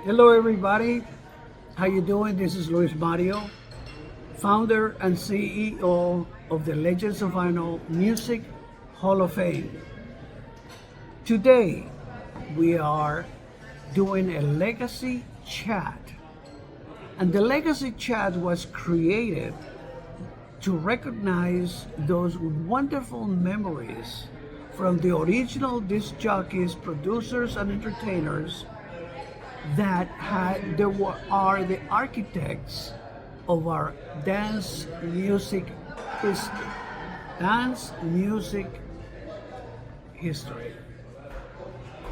Hello, everybody. How you doing? This is Luis Mario, founder and CEO of the Legends of Vinyl Music Hall of Fame. Today, we are doing a legacy chat. And the legacy chat was created to recognize those wonderful memories from the original disc jockeys, producers, and entertainers are the architects of our dance music history. Dance music history.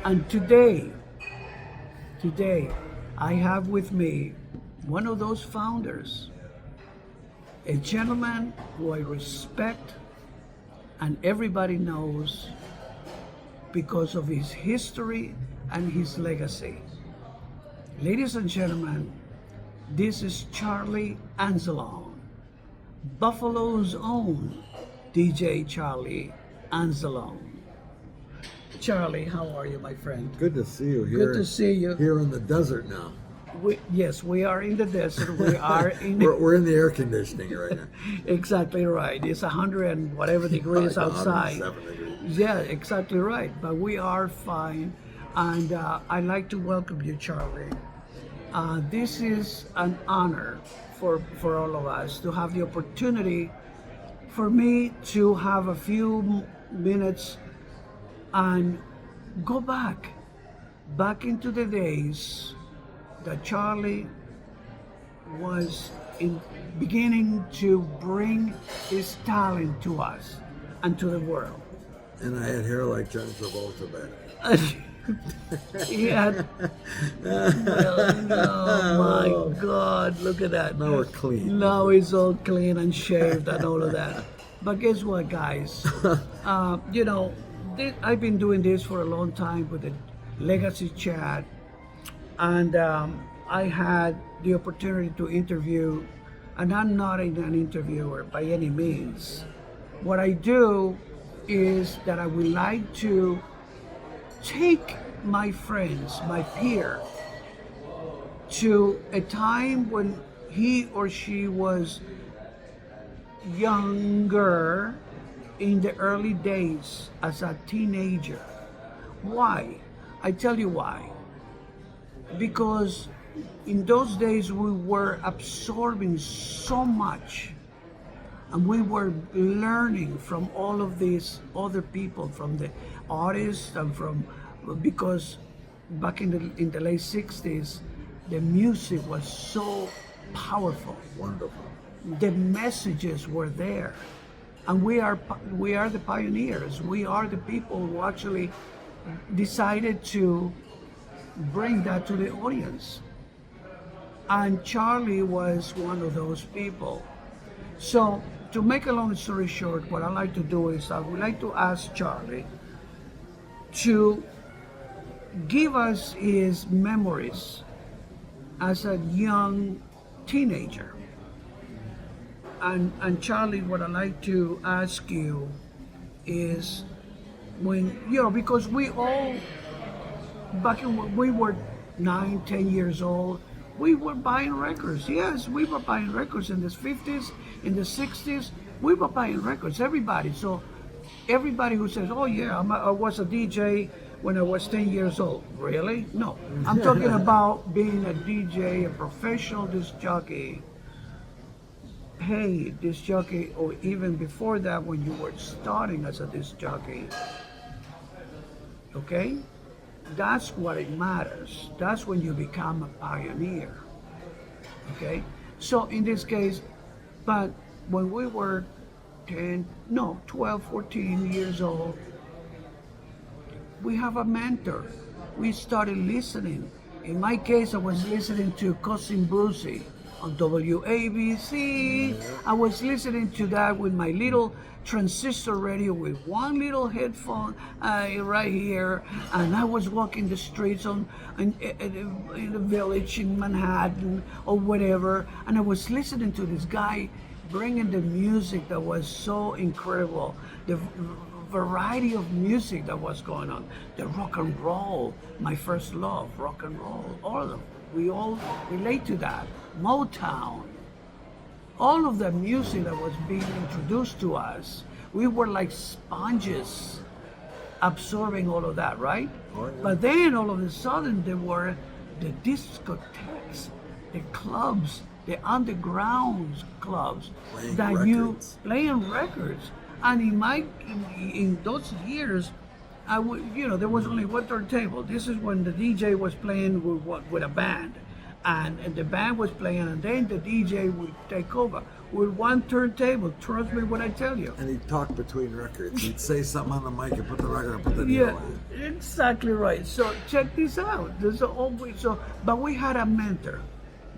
And today, I have with me one of those founders, a gentleman who I respect and everybody knows because of his history and his legacy. Ladies and gentlemen, this is Charlie Anzalone, Buffalo's own DJ Charlie Anzalone. Charlie, how are you, my friend? Good to see you here. Good to see you. Here in the desert now. Yes, we are in the desert. We are in. We're in the air conditioning right now. Exactly right. It's 100 and whatever degrees Like outside. 107 degrees. Yeah, exactly right. But we are fine, and I'd like to welcome you, Charlie. This is an honor for all of us to have the opportunity for me to have a few minutes and go back into the days that Charlie was beginning to bring his talent to us and to the world. And I had hair like John Travolta back. He had, oh my God, look at that. Now we're clean. Now he's all clean and shaved and all of that. But guess what, guys? I've been doing this for a long time with the Legacy Chat, and I had the opportunity to interview, and I'm not an interviewer by any means. What I do is that I would like to take my friends, my peer, to a time when he or she was younger, in the early days as a teenager. Why? I tell you why. Because in those days we were absorbing so much, and we were learning from all of these other people, from the artists, and because back in the late 60s, the music was so powerful. Wonderful. The messages were there. And we are the pioneers. We are the people who actually decided to bring that to the audience. And Charlie was one of those people. So to make a long story short, what I like to do is I would like to ask Charlie to give us his memories as a young teenager. And Charlie, what I'd like to ask you is because we all, back when we were 9, 10 years old, we were buying records. Yes, we were buying records in the 50s, in the 60s, we were buying records, everybody. So everybody who says, oh yeah, I was a DJ when I was 10 years old. Really? No. I'm talking about being a DJ, a professional disc jockey. Hey, disc jockey, or even before that when you were starting as a disc jockey. Okay? That's what it matters. That's when you become a pioneer. Okay? So in this case, but when we were 12, 14 years old, we have a mentor. We started listening. In my case, I was listening to Cousin Brucey on WABC. I was listening to that with my little transistor radio with one little headphone right here, and I was walking the streets in the village in Manhattan or whatever, and I was listening to this guy bringing the music that was so incredible, the variety of music that was going on. The rock and roll, my first love, rock and roll, all of them. We all relate to that. Motown, all of the music that was being introduced to us, we were like sponges absorbing all of that, right? Oh, yeah. But then all of a sudden there were the discotheques, the clubs, the underground clubs Playing that you records. playing records. And in those years, I would, there was only one turntable. This is when the DJ was playing with a band, and the band was playing, and then the DJ would take over with one turntable. Trust me when I tell you. And he'd talk between records. He'd say something on the mic and put the record and put the Yeah, needle on. exactly right. So check this out. There's always but we had a mentor.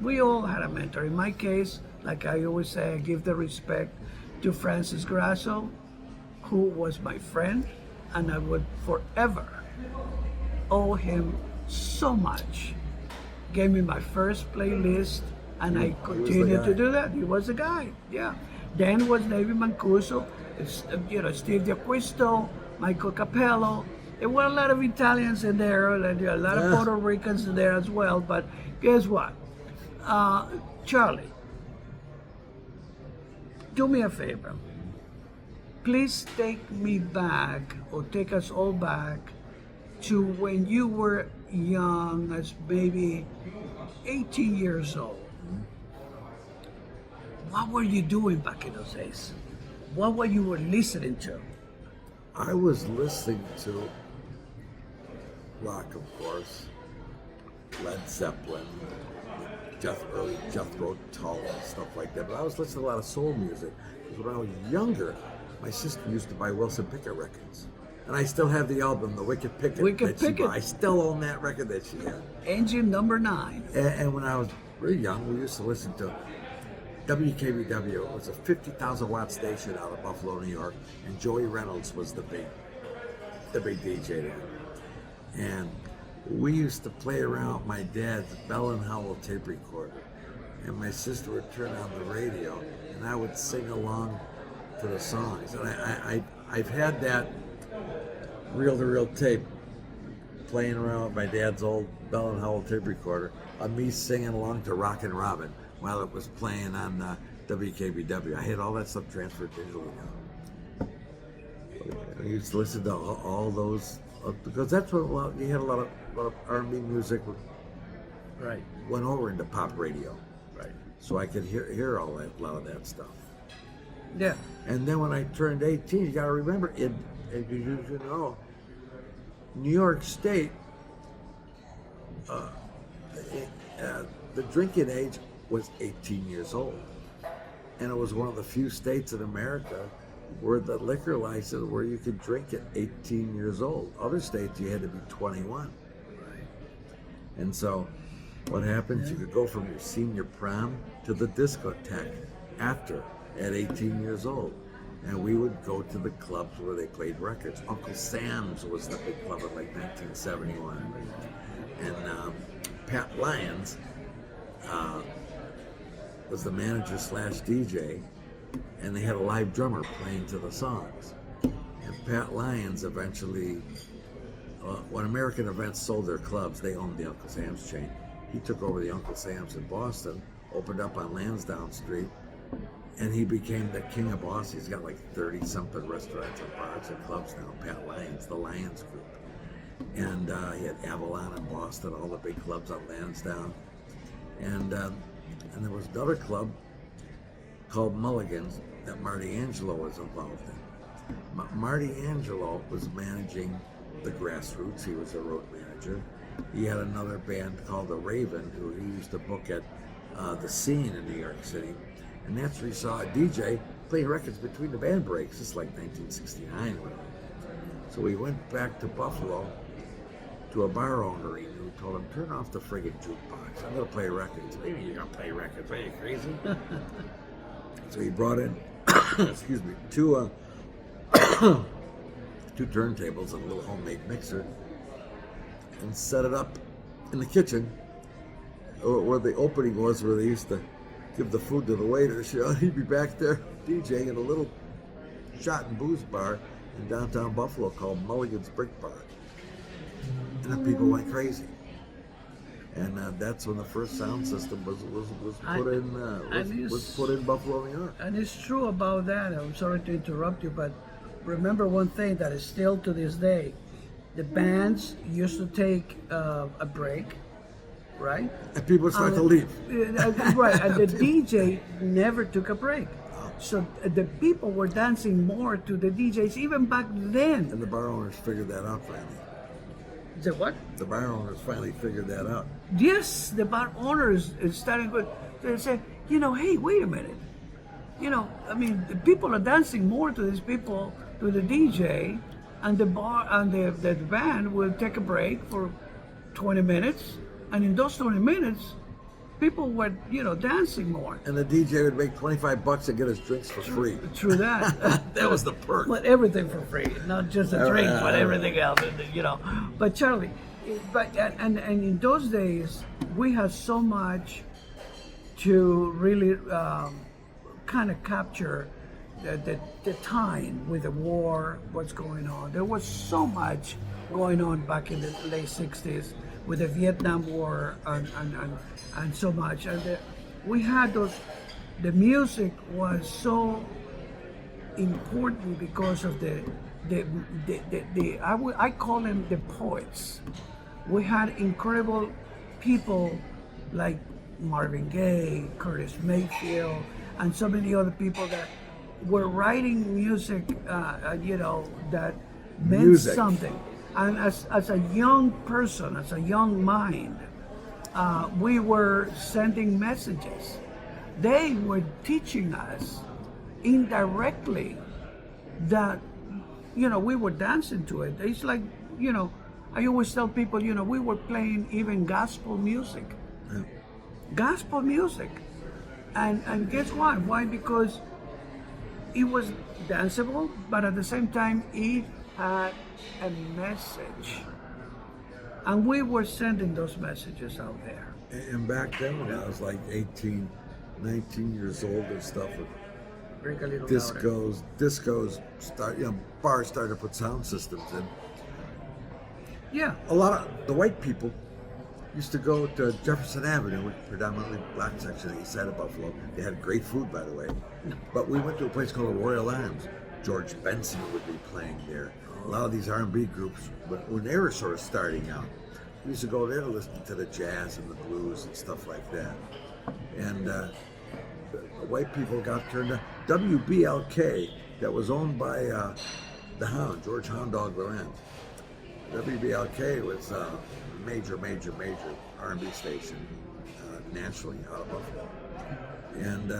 We all had a mentor. In my case, like I always say, I give the respect to Francis Grasso, who was my friend, and I would forever owe him so much. Gave me my first playlist, and I continued to do that. He was the guy, yeah. Then was David Mancuso, Steve D'Acquisto, Michael Capello. There were a lot of Italians in there, and a lot of Puerto Ricans in there as well. But guess what? Charlie, do me a favor. Please take me back, or take us all back, to when you were young, as maybe 18 years old. What were you doing back in those days? What were you listening to? I was listening to rock, of course, Led Zeppelin, early Jethro Tull, and stuff like that. But I was listening to a lot of soul music. Because when I was younger, my sister used to buy Wilson Pickett records. And I still have the album, The Wicked Pickett. Wicked that she Pickett. bought. I still own that record that she had. Engine number 9. And when I was very young, we used to listen to WKBW. It was a 50,000 watt station out of Buffalo, New York, and Joey Reynolds was the big DJ there. And we used to play around with my dad's Bell and Howell tape recorder, and my sister would turn on the radio, and I would sing along to the songs. And I've had that reel-to-reel tape playing around with my dad's old Bell and Howell tape recorder of me singing along to Rockin' Robin while it was playing on WKBW. I had all that stuff transferred digitally now. I used to listen to all those because that's what you had a lot of R&B music Right. went over into pop radio, Right. so I could hear a lot of that stuff. Yeah. And then when I turned 18, you got to remember, you know, New York State, the drinking age was 18 years old. And it was one of the few states in America where the liquor license, where you could drink at 18 years old. Other states, you had to be 21. And so what happens, you could go from your senior prom to the discotheque after, at 18 years old. And we would go to the clubs where they played records. Uncle Sam's was the big club in like 1971. And Pat Lyons was the manager slash DJ, and they had a live drummer playing to the songs. And Pat Lyons eventually, when American Events sold their clubs, they owned the Uncle Sam's chain. He took over the Uncle Sam's in Boston, opened up on Lansdowne Street, and he became the king of Boston. He's got like 30-something restaurants and bars and clubs now, Pat Lyons, the Lyons Group. And he had Avalon in Boston, all the big clubs on Lansdowne. And there was another club called Mulligan's that Marty Angelo was involved in. Marty Angelo was managing the Grassroots. He was a road manager. He had another band called The Raven, who he used to book at the Scene in New York City. And that's where he saw a DJ playing records between the band breaks. It's like 1969 or whatever. So we went back to Buffalo to a bar owner he knew, told him, turn off the friggin' jukebox. I'm gonna play records. Maybe you're gonna play records. Are you crazy? So he brought in, excuse me, two turntables and a little homemade mixer and set it up in the kitchen where the opening was, where they used to give the food to the waiters. You know, he'd be back there DJing in a little shot and booze bar, in downtown Buffalo called Mulligan's Brick Bar, and the people went crazy. And that's when the first sound system was put in Buffalo, New York. And it's true about that. I'm sorry to interrupt you, but remember one thing that is still to this day: the bands used to take a break, right? And people start to leave. Right, and the DJ never took a break. So the people were dancing more to the DJs even back then. And the bar owners figured that out finally. The what? The bar owners finally figured that out. Yes, the bar owners is starting to say, hey, wait a minute. I mean, the people are dancing more to these people, to the DJ, and the bar and the band will take a break for 20 minutes, and in those 20 minutes, people were, dancing more. And the DJ would make $25 to get his drinks for free. True that. That was the perk. But everything for free, not just the drink, but everything else, But Charlie, and in those days, we had so much to really kind of capture the time with the war, what's going on. There was so much going on back in the late 60s with the Vietnam War and so much. And we had the music was so important because of I call them the poets. We had incredible people like Marvin Gaye, Curtis Mayfield, and so many other people that were writing music, that meant something. And as a young person, as a young mind, we were sending messages. They were teaching us indirectly that, we were dancing to it. It's like, I always tell people, we were playing even gospel music. Yeah. Gospel music. And guess what? Why? Because it was danceable, but at the same time, it had a message. And we were sending those messages out there. And back then, when I was like 18, 19 years old and stuff, Drink a little discos bars started to put sound systems in. Yeah. A lot of the white people used to go to Jefferson Avenue, which predominantly black section of the east side of Buffalo. They had great food, by the way. But we went to a place called the Royal Arms. George Benson would be playing there. A lot of these R&B groups, when they were sort of starting out, we used to go there to listen to the jazz and the blues and stuff like that. And the white people got turned on. WBLK, that was owned by the Hound, George Hound Dog Lorenz. WBLK was a major R&B station nationally out of Buffalo. And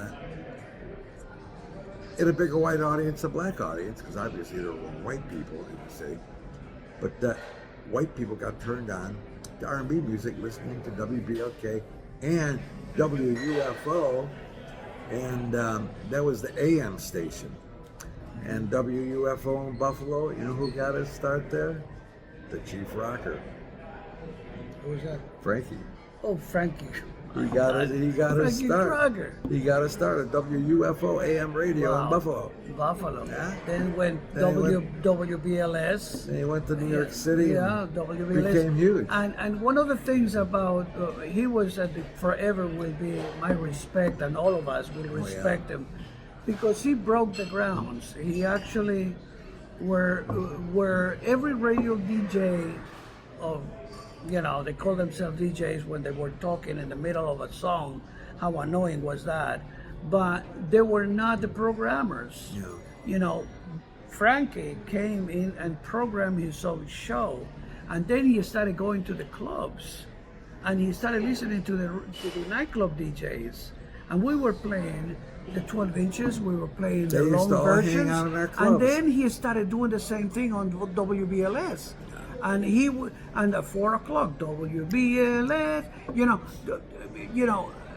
it had a bigger white audience, a black audience, because obviously there were white people in the city. But white people got turned on to R&B music listening to WBLK and WUFO, and that was the AM station. And WUFO in Buffalo, you know who got his start there? The chief rocker. Who was that? Frankie. Oh, Frankie. He got his start. Frogger. He got his start at WUFO AM radio in Buffalo. Buffalo. Yeah. Then went WBLS. Then he went to New York City. Yeah, and WBLS became huge. And one of the things about he was forever will be my respect, and all of us will respect him, because he broke the grounds. He actually where every radio DJ of, they call themselves DJs when they were talking in the middle of a song. How annoying was that? But they were not the programmers. Yeah. Frankie came in and programmed his own show, and then he started going to the clubs, and he started listening to the nightclub DJs, and we were playing the 12 inches, we were playing the long versions, and then he started doing the same thing on WBLS. And and at 4 o'clock, WBLS,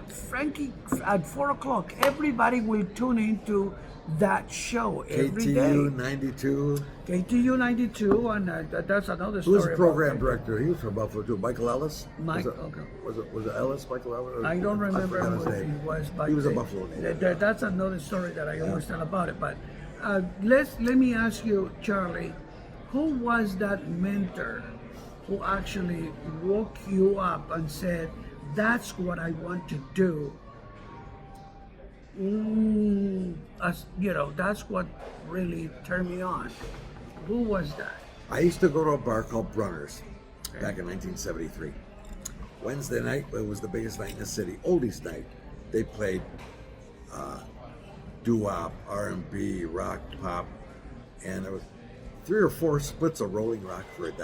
Frankie, at 4 o'clock, everybody will tune into that show every day. KTU 92. KTU 92, and that's another story. Who was the program director? He was from Buffalo too. Michael Ellis? Okay. Was it Ellis, Michael Ellis? I don't remember who he was, but he was a Buffalo native. That's another story that I always tell about it. But Let me ask you, Charlie, who was that mentor who actually woke you up and said, "That's what I want to do"? That's what really turned me on. Who was that? I used to go to a bar called Brunner's back in 1973. Wednesday night, it was the biggest night in the city, oldies night. They played doo-wop, R&B, rock, pop, and there was 3 or 4 splits of Rolling Rock for $1.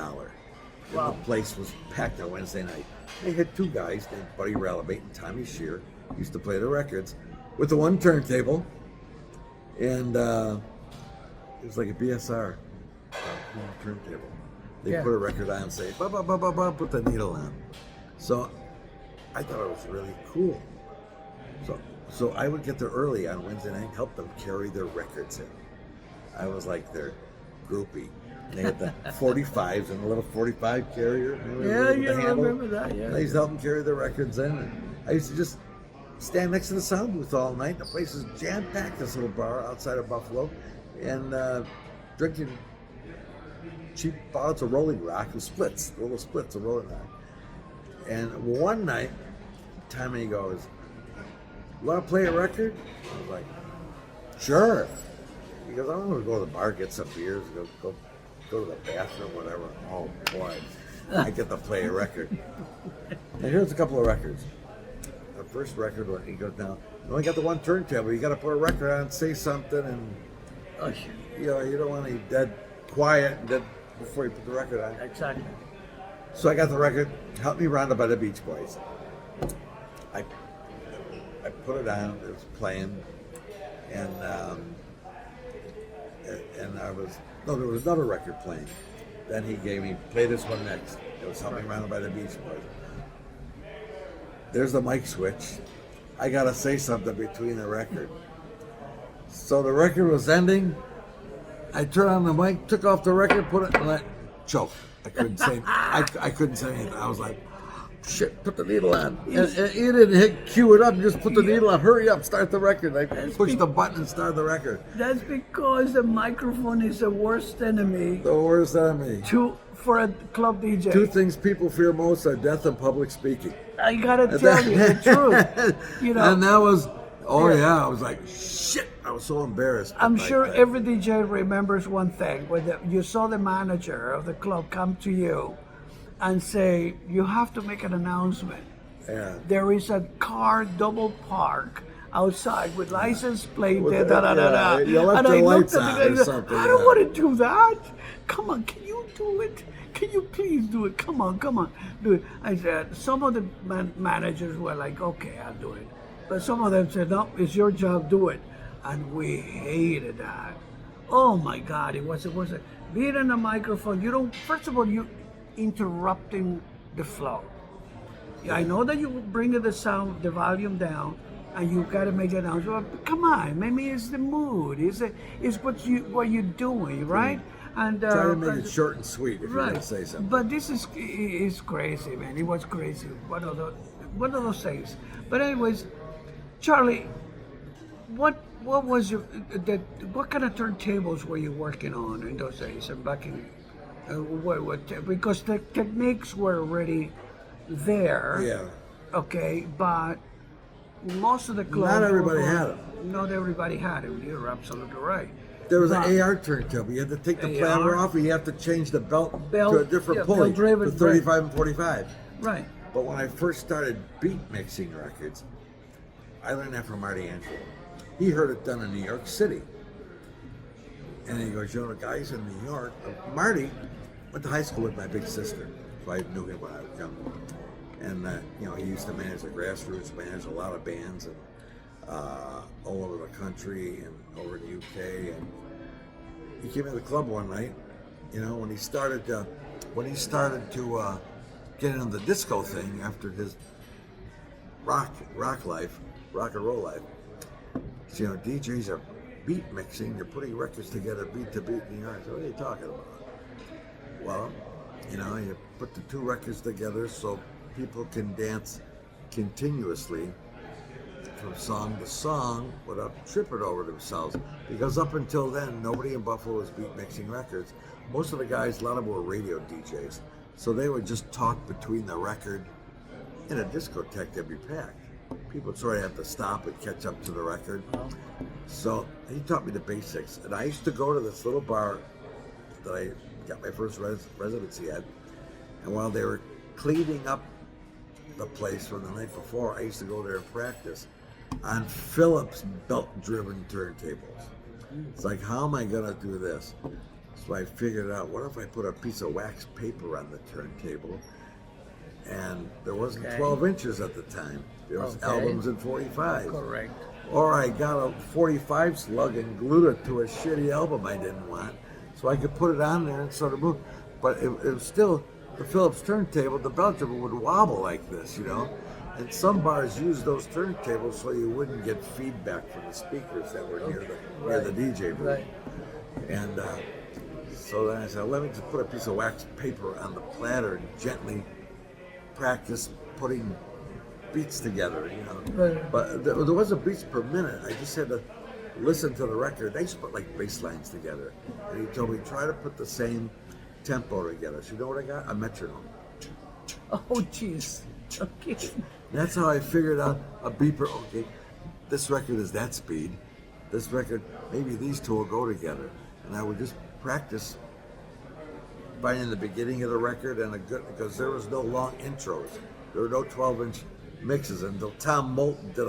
Wow. And the place was packed on Wednesday night. They had 2 guys named Buddy Ralabate and Tommy Shear, used to play the records, with the one turntable, and it was like a BSR turntable. They Yeah. put a record on and say, ba ba ba ba ba, put the needle on. So I thought it was really cool. So I would get there early on Wednesday night and help them carry their records in. I was like their groupie. They had the 45s and a little 45 carrier. Yeah, with you the handle. remember that, yeah. And I used to help them carry their records in. And I used to just stand next to the sound booth all night. The place is jam-packed, this little bar outside of Buffalo, and drinking cheap bottles of Rolling Rock, the little splits of Rolling Rock. And one night, Tommy goes, "You want to play a record?" I was like, "Sure." He goes, "I'm going to go to the bar, get some beers, go to the bathroom, whatever." Oh boy, I get to play a record. And here's a couple of records. The first record, he goes, "Now, you only got the one turntable. You got to put a record on, say something, and you don't want any dead quiet and dead before you put the record on." Exactly. So I got the record, "Help Me Round Up" by the Beach Boys. I put it on, it was playing, and there was another record playing. Then he gave me, "Play this one next." It was "Help Me Round Up" by the Beach Boys. There's the mic switch. I gotta say something between the record. So the record was ending. I turned on the mic, took off the record, put it, and I choked. I couldn't say. I couldn't say anything. I was like, "Shit, put the needle on." And you didn't cue it up. You just put the needle on. Hurry up, start the record. I pushed the button and started the record. That's because the microphone is the worst enemy The worst enemy. for a club DJ. 2 things people fear most are death and public speaking. I gotta tell you the truth. And that was, I was like, shit. I was so embarrassed. I'm like sure that. every DJ remembers one thing when you saw the manager of the club come to you and say, "You have to make an announcement. Yeah. There is a car double park outside with license plate." With da, the- da, da, da. yeah, you left And the I looked lights at the on guy or and said, something, "I don't yeah. want to do that. Come on, can you do it? Can you please do it? Come on, do it." I said, some of the managers were like, "Okay, I'll do it." But some of them said, "No, it's your job, do it." And we hated that. Oh my God, it was being on a microphone. You don't, first of all, you interrupting the flow. I know that you bring the sound, the volume down, and you got to make it announcement. But come on, maybe it's the mood. It's what you're doing, right? And Try to make it short and sweet if you're right. going to say something. But this is crazy, man. It was crazy. One of those things. But anyways, Charlie, what was what kind of turntables were you working on in those days and back in because the techniques were already there. Yeah. Okay, but most of the clubs. Not everybody had them. Not everybody had them. You're absolutely right. There was But- an AR turntable. You had to take the AR? platter off, and you have to change the belt to a different yeah, pulley, belt-driven, to 35 and 45. Right. But when I first started beat mixing records, I learned that from Marty Angelo. He heard it done in New York City. And he goes, the guys in New York, Marty went to high school with my big sister, so I knew him when I was young. And, he used to manage the grassroots, manage a lot of bands and all over the country and over the UK. And he came to the club one night, when he started to get into the disco thing after his rock and roll life. So, DJs are beat mixing, they're putting records together beat to beat in New York. So what are you talking about? Well, you put the 2 records together so people can dance continuously from song to song without tripping over themselves. Because up until then, nobody in Buffalo was beat mixing records. Most of the guys, a lot of them were radio DJs. So they would just talk between the record. In a discotheque, they'd be packed. People would sort of have to stop and catch up to the record. So he taught me the basics. And I used to go to this little bar that I got my first residency at. And while they were cleaning up the place from the night before, I used to go there and practice on Philips belt-driven turntables. It's like, how am I gonna do this? So I figured out, what if I put a piece of wax paper on the turntable? And there wasn't 12 inches at the time. There was albums in 45. Correct. Or I got a 45 slug and glued it to a shitty album I didn't want, so I could put it on there and sort of move. But it was still, the Philips turntable, the Belgium would wobble like this, you know? And some bars used those turntables so you wouldn't get feedback from the speakers that were near the DJ booth. Right. And so then I said, let me just put a piece of wax paper on the platter and gently practice putting beats together, you know. Right. But there wasn't beats per minute. I just had to listen to the record. They used to put like bass lines together. And he told me, try to put the same tempo together. So you know what I got? A metronome. Oh, jeez. Okay. That's how I figured out a beeper. Okay, this record is that speed. This record, maybe these two will go together. And I would just practice finding the beginning of the record and because there was no long intros. There were no 12-inch mixes until Tom Moulton did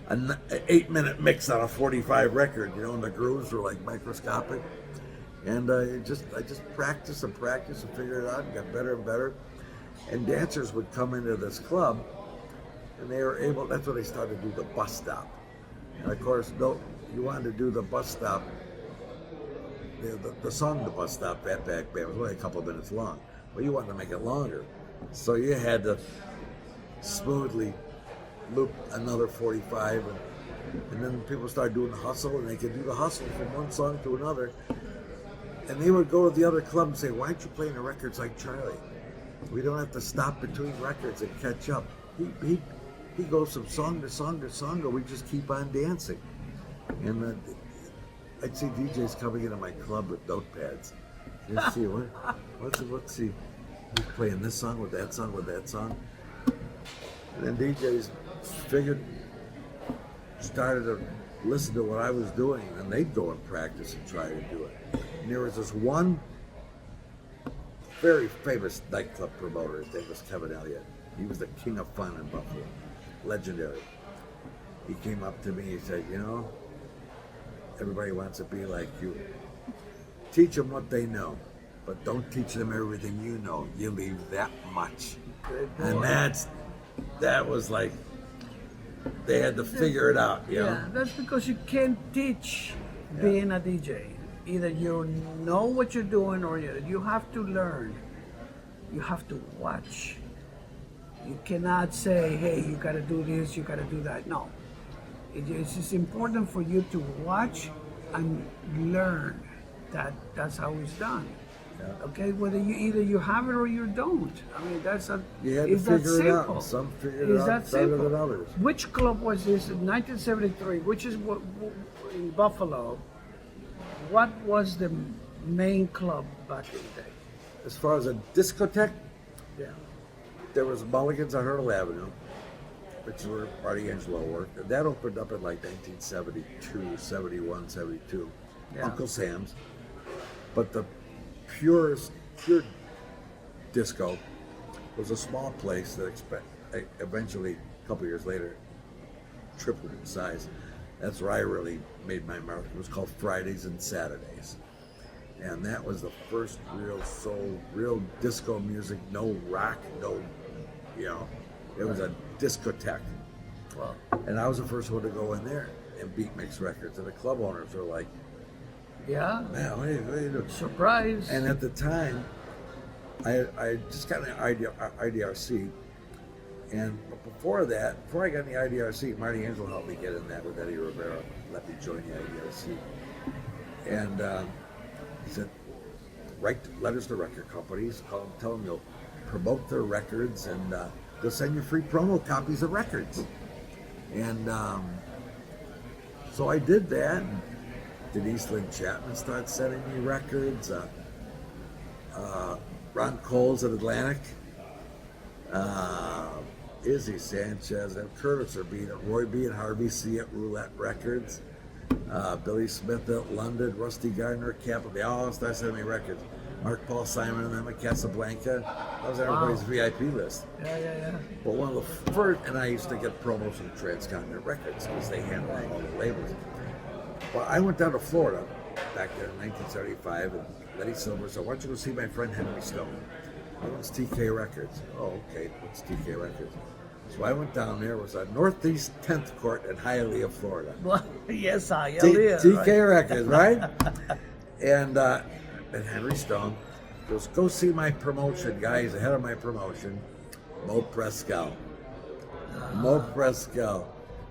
an 8-minute mix on a 45 record, you know, and the grooves were like microscopic. And I just practiced and figured it out and got better and better. And dancers would come into this club and they were able, that's when they started to do the bus stop. And of course, you wanted to do the bus stop, the song, The Bus Stop, Fat Back Band, was only a couple of minutes long. But you wanted to make it longer. So you had to smoothly loop another 45 and then people started doing the hustle and they could do the hustle from one song to another. And they would go to the other club and say, why aren't you playing the records like Charlie? We don't have to stop between records and catch up. He goes from song to song to song, or we just keep on dancing. And I'd see DJs coming into my club with notepads. You'd see, what's he? He's playing this song with that song with that song. And then DJs started to listen to what I was doing, and they'd go and practice and try to do it. And there was this one very famous nightclub promoter. His name was Kevin Elliott. He was the king of fun in Buffalo. Legendary. He came up to me and he said, you know, everybody wants to be like you. Teach them what they know, but don't teach them everything you know. You leave that much. And that was like, they had to figure it out, you know? Yeah, that's because you can't teach being a DJ. Either you know what you're doing or you have to learn. You have to watch. You cannot say, hey, you got to do this, you got to do that. No. It's just important for you to watch and learn. That's how it's done. Yeah. Okay, whether you have it or you don't. I mean, You had to it's that figure it simple. out. Some figured it out better than others. Which club was this in 1973? Which is what in Buffalo? What was the main club back in the day? As far as a discotheque, Yeah. there was Mulligan's on Hurdle Avenue, which is where Marty Angelo worked. And that opened up in like 1972, 71, 72. Yeah. Uncle Sam's. But the pure disco was a small place that eventually, a couple years later, tripled in size. That's where I really made my mark. It was called Fridays and Saturdays. And that was the first real soul, real disco music, no rock, no, you know, it was a discotheque. Well, And I was the first one to go in there and beat mix records. And the club owners were like, yeah. man, what are you doing? Surprise. And at the time, I just got an IDRC. And before I got in the IDRC, Marty Angelo helped me get in that with Eddie Rivera, let me join the IDRC. And he said, write letters to record companies, call them, tell them you'll promote their records, and they'll send you free promo copies of records. And so I did that. And Denise Lynn Chapman started sending me records. Ron Coles at Atlantic. Izzy Sanchez and Curtis are being at Roy B. and Harvey C. at Roulette Records. Billy Smith at London, Rusty Gardner at Capitol. They all started sending me records. Mark Paul Simon and them at Casablanca. That was everybody's VIP list. Yeah. But one of the first, and I used to get promos from Transcontinental Records because they handled all the labels. Well, I went down to Florida back there in 1975, and Letty Silver said, "Why don't you go see my friend Henry Stone? It's TK Records." "Oh, okay, what's TK Records?" So I went down there. It was at Northeast 10th Court in Hialeah, Florida. Well, yes, Hialeah. TK Records, right? And Henry Stone goes, "Go see my promotion guy. He's the head of my promotion, Mo Prescal." Mo Prescal.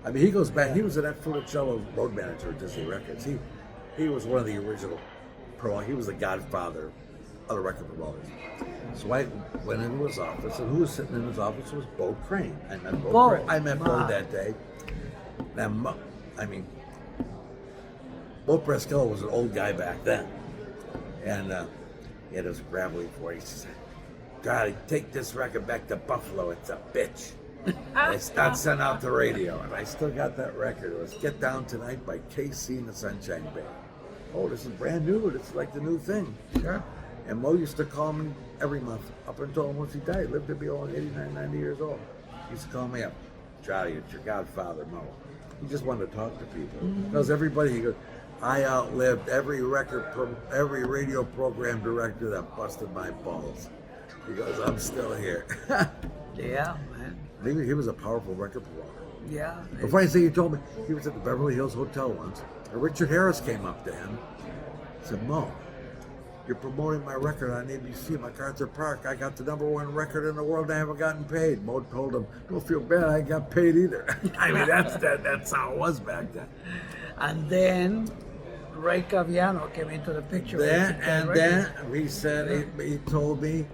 I mean, he goes back. He was an Ed Funicello road manager at Disney Records. He was one of the original he was the godfather of the record promoters. So I went into his office, and who was sitting in his office was Bo Crane. I met Bo. Crane. I met Bo that day. Now, Mo Prescal was an old guy back then, and he had his gravelly voice. He said, "God, take this record back to Buffalo. It's a bitch." And it's not sent out the radio, and I still got that record. It was "Get Down Tonight" by KC and the Sunshine Band. Oh, this is brand new. It's like the new thing. Sure. And Mo used to call me every month up until almost he died. He lived to be only 89, 90 years old. He used to call me up. "Johnny, it's your godfather, Mo." He just wanted to talk to people. He knows everybody. He goes, "I outlived every every radio program director that busted my balls." He goes, "I'm still here." Yeah, man. He was a powerful record promoter. Yeah. The funny thing he told me, he was at the Beverly Hills Hotel once, and Richard Harris came up to him and said, "Mo, you're promoting my record on ABC, MacArthur Park. I got the #1 record in the world. I haven't gotten paid." Mo told him, "Don't feel bad. I ain't got paid either." I mean, that's how it was back then. And then Ray Caviano came into the picture. Then he said, he told me,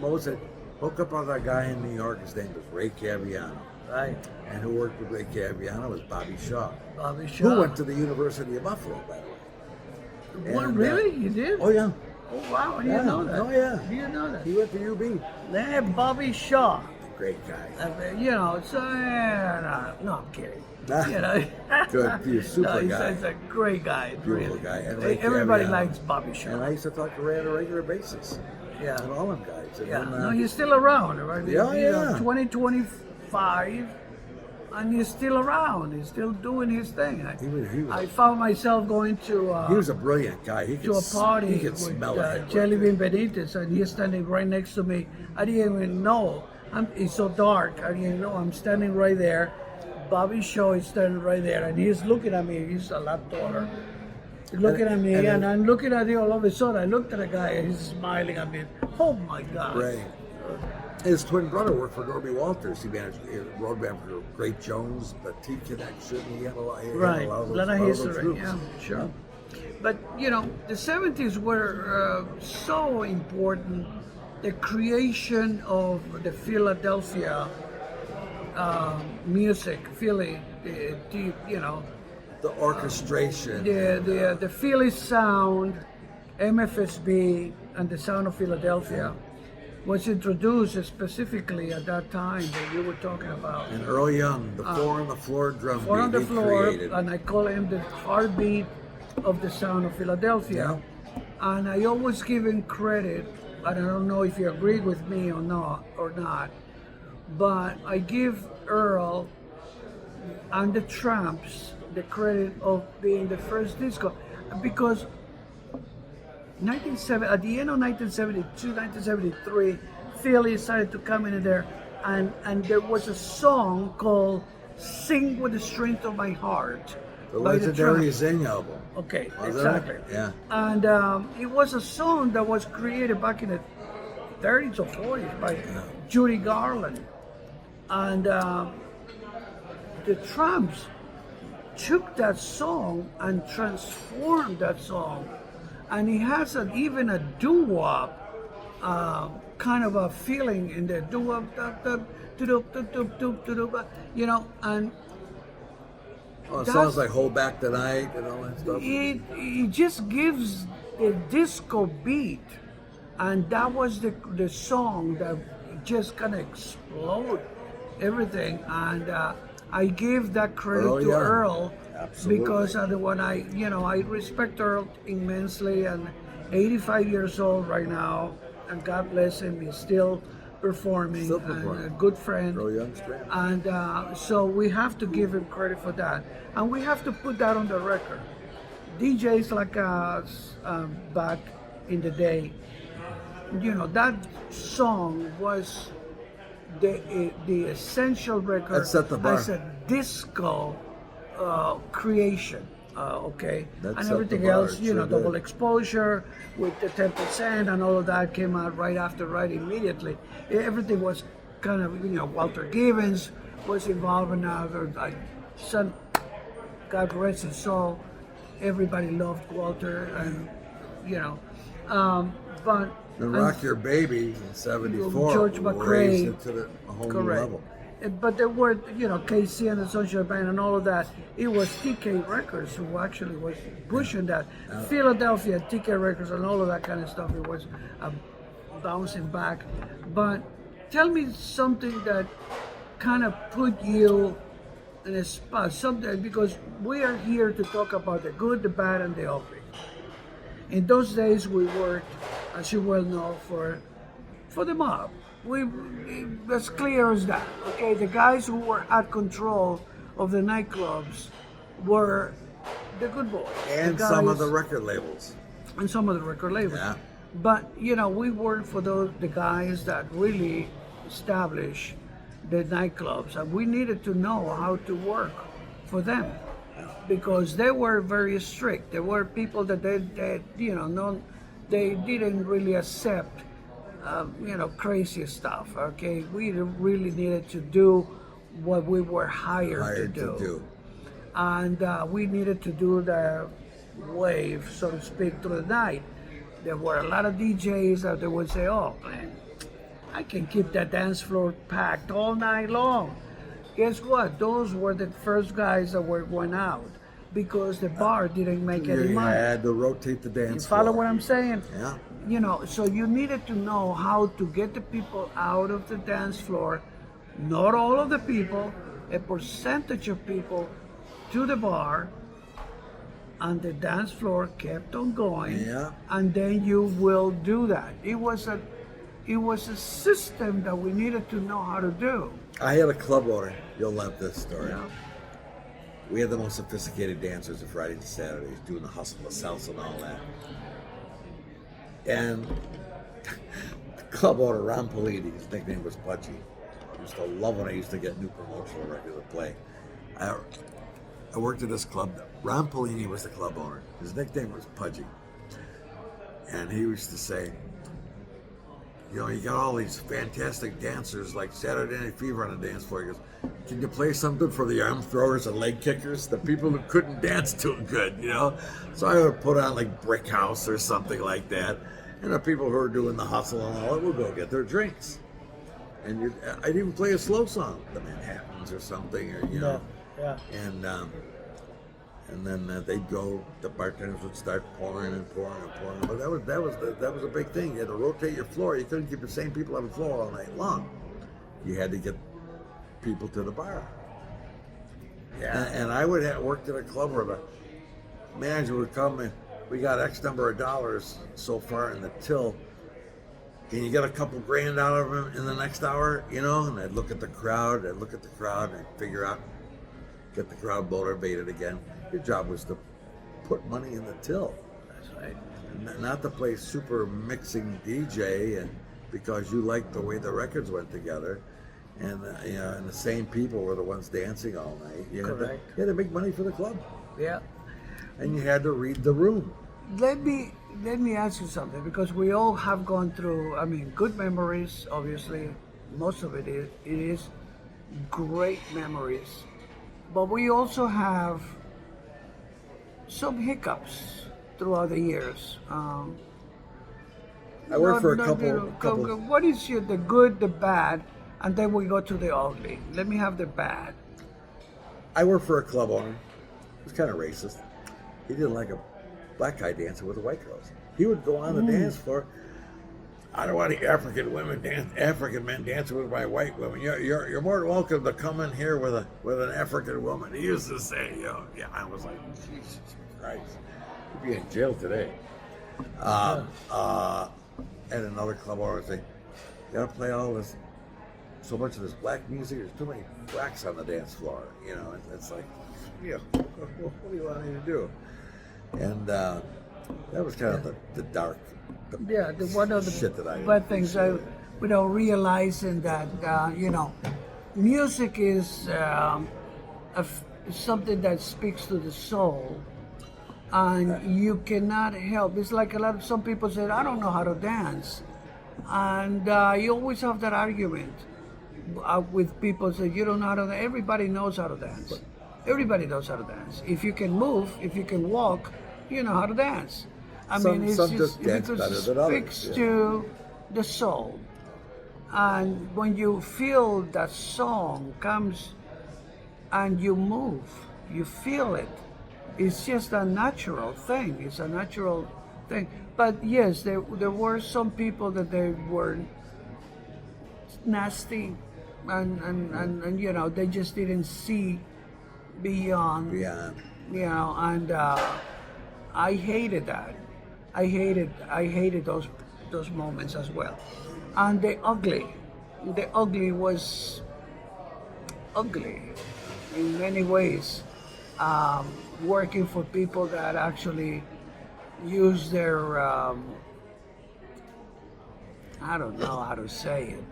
Mo said, "Hook up on that guy in New York. His name was Ray Caviano." Right. And who worked with Ray Caviano was Bobby Shaw. Bobby Shaw. Who went to the University of Buffalo, by the way. What, really? You did? Oh, yeah. Oh, wow. I didn't know that. Oh, yeah. I didn't know that. He went to UB. They had Bobby Shaw. Great guy. You know, so, no, I'm kidding. You know, Good. He's a super guy. He's a great guy. Beautiful really. guy. And Everybody Caviano. likes Bobby Shaw. And I used to talk to Ray on a regular basis. Yeah. And all them guys. And Yeah. then, No, he's still around, right? Yeah, You know, yeah. 2025, and he's still around. He's still doing his thing. I was found myself going to he was a brilliant guy. He to a party He could with smell it. Jellybean Benitez, and he's standing right next to me. I didn't even know. It's so dark. I didn't know. I'm standing right there. Bobby Shaw is standing right there, and he's looking at me. He's a lot taller. He's looking at me, and I'm looking at him. All of a sudden, I looked at the guy, and he's smiling at me. Oh my God! Ray. His twin brother worked for Norby Walters. He managed road band for Great Jones, the T Connection. He had a lot. Right, a lot of history. groups. Yeah, sure. But you know, the 70s were so important. The creation of the Philadelphia music, Philly, you know, The orchestration. the Philly sound, MFSB, and the sound of Philadelphia was introduced specifically at that time that you were talking about. And Earl Young, the four on the floor drum Four on the beat he floor, created. and I call him the heartbeat of the sound of Philadelphia. And I always give him credit, and I don't know if you agree with me or not, but I give Earl and the Tramps the credit of being the first disco, because at the end of 1972, 1973, Philly started to come in there, and there was a song called "Sing with the Strength of My Heart." The by legendary Tramps. Zing album. Okay, Was exactly. it? Yeah. And it was a song that was created back in the 30s or 40s by Judy Garland. And the Tramps took that song and transformed that song. And it has even a doo-wop kind of a feeling in the doo-wop, you know, and Oh, it That's- sounds like Hold Back the Night and all that stuff. it just gives the disco beat, and that was the song that just kind of explode everything. And I give that credit Earl to Young. Earl, Absolutely. because when I respect Earl immensely, and 85 years old right now, and God bless him, he's still performing, Still and performing. a good friend. Earl Young's great. And so we have to give him credit for that, and we have to put that on the record. DJs like us, back in the day, that song was the essential record That set the bar. as a disco creation. Okay, That and set the everything bar, else, it sure double did. exposure with the 10% and all of that came out right after, right immediately. Everything was kind of, Walter Givens was involved in that. Son, God rest his soul. Everybody loved Walter, and but The Rock Your Baby in '74 George McRae, raised it to a whole new correct. level. But there were, KC and the Social Band and all of that. It was TK Records who actually was pushing that. Philadelphia, TK Records, and all of that kind of stuff. It was bouncing back. But tell me something that kind of put you in a spot, something, because we are here to talk about the good, the bad, and the ugly. In those days, we worked, as you well know, for the mob. We as clear as that. Okay, the guys who were at control of the nightclubs were the good boys, And the some of guys- the record labels. and some of the record labels. Yeah. But we worked for the guys that really established the nightclubs, and we needed to know how to work for them, because they were very strict. There were people that they didn't really accept, crazy stuff. Okay, we really needed to do what we were hired to do. And we needed to do the wave, so to speak, through the night. There were a lot of DJs that they would say, "Oh man, I can keep that dance floor packed all night long." Guess what? Those were the first guys that were going out because the bar didn't make any You money. had to rotate the You dance follow floor. what I'm saying? Yeah. So you needed to know how to get the people out of the dance floor, not all of the people, a percentage of people to the bar, and the dance floor kept on going. Yeah. And then you will do that. It was a system that we needed to know how to do. I had a club owner. You'll love this story. Yeah. We had the most sophisticated dancers of Fridays and Saturdays doing the hustle, the salsa, and all that. And the club owner, Ron Politi, his nickname was Pudgy. I used to love when I used to get new promotional record to play. I worked at this club. Ron Polini was the club owner. His nickname was Pudgy. And he used to say, you got all these fantastic dancers like Saturday Night Fever on the dance floor. He goes, can you play something for the arm throwers and leg kickers? The people who couldn't dance too good, So I would put on like Brick House or something like that. And the people who are doing the hustle and all that would go get their drinks. And I'd even play a slow song, the Manhattans or something, or Yeah. And then they'd go. The bartenders would start pouring and pouring and pouring. But that was a big thing. You had to rotate your floor. You couldn't keep the same people on the floor all night long. You had to get people to the bar. Yeah. And I would have worked at a club where the manager would come and we got X number of dollars so far in the till. Can you get a couple grand out of him in the next hour? And I'd look at the crowd. And I'd figure out, get the crowd motivated again. Your job was to put money in the till. That's right. Not to play super mixing DJ, and because you liked the way the records went together, and and the same people were the ones dancing all night. You had to make money for the club, Yeah. and you had to read the room. Let me ask you something, because we all have gone through, good memories, obviously. Most of it is great memories. But we also have some hiccups throughout the years. I worked for a couple. What is the good, the bad, and then we go to the ugly. Let me have the bad. I worked for a club owner was kind of racist. He didn't like a black guy dancing with the white girls. He would go on the dance floor. I don't want any African men dancing with my white women. You're more than welcome to come in here with an African woman. He used to say, yeah. I was like, Jesus Christ, you'd be in jail today. And another club owner would say, you gotta play all this, so much of this black music. There's too many blacks on the dance floor. It's like, what do you want me to do? And that was kind of the dark. One of the shit that I bad things, realizing that music is something that speaks to the soul, and you cannot help. It's like some people say, I don't know how to dance, and you always have that argument with people say you don't know how to dance. Everybody knows how to dance. Everybody knows how to dance. If you can move, if you can walk, you know how to dance. It's some just dance because better it than others. speaks to the soul, and when you feel that song comes and you move, you feel it. It's just a natural thing. It's a natural thing. But yes, there were some people that they were nasty, and they just didn't see beyond. Yeah. And I hated that. I hated those moments as well. And the ugly was ugly in many ways. Working for people that actually use their I don't know how to say it.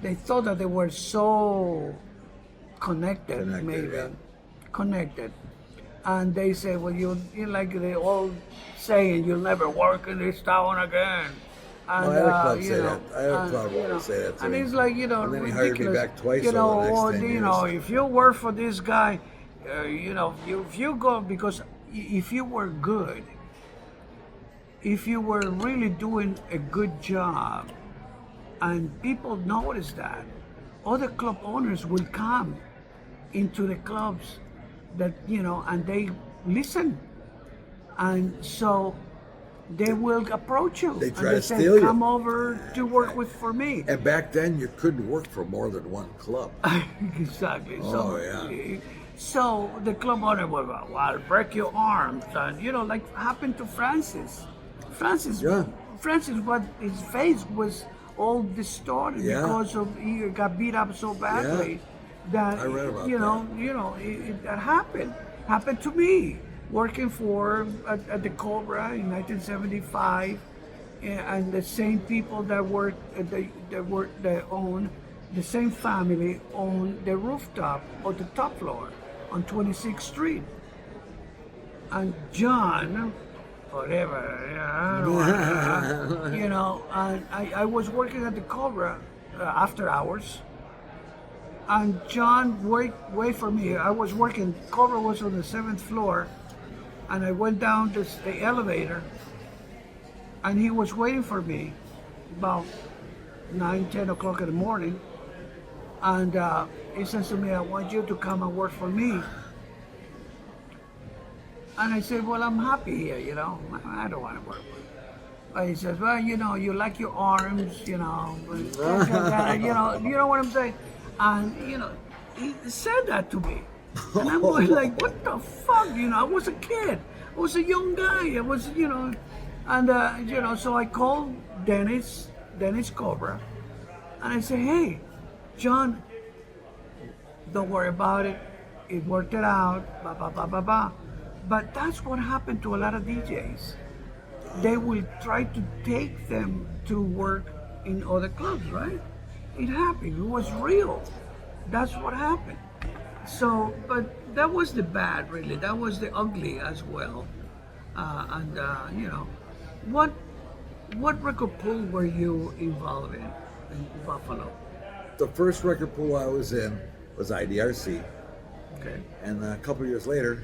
They thought that they were so connected. Connected. And they say, well, you like the old saying, you'll never work in this town again. And, I had a club say that. I had a club owner say that to and me. it's like, and then ridiculous. he hired me back twice or over the next 10 years. if you work for this guy, if you go, because if you were good, if you were really doing a good job, and people notice that, other club owners will come into the clubs that, and they listen. And so they will approach you. They try and to say, steal you. come over to work for me. And back then, you couldn't work for more than one club. Exactly. Oh, yeah. So the club owner will go, well, break your arms. And, like happened to Francis. Francis, what his face was all distorted because of he got beat up so badly that I read about that happened to me working for at the Cobra in 1975, and the same people that owned the same family owned the rooftop or the top floor on 26th Street, and John. Whatever, I don't know, and I was working at the Cobra after hours, and John wait for me. I was working, Cobra was on the 7th floor, and I went down the elevator, and he was waiting for me about 9-10 o'clock in the morning, and he says to me, I want you to come and work for me. And I said, well, I'm happy here, I don't want to work with you. But he says, well, you like your arms, but, you know what I'm saying? And, he said that to me. And I'm going like, what the fuck? I was a kid. I was a young guy. I was, and, so I called Dennis Cobra. And I said, hey, John, don't worry about it. It worked it out, blah, blah, blah, blah, blah. But that's what happened to a lot of DJs. They will try to take them to work in other clubs, right? It happened. It was real. That's what happened. So, but that was the bad, really. That was the ugly as well. What record pool were you involved in Buffalo? The first record pool I was in was IDRC. Okay. And a couple years later,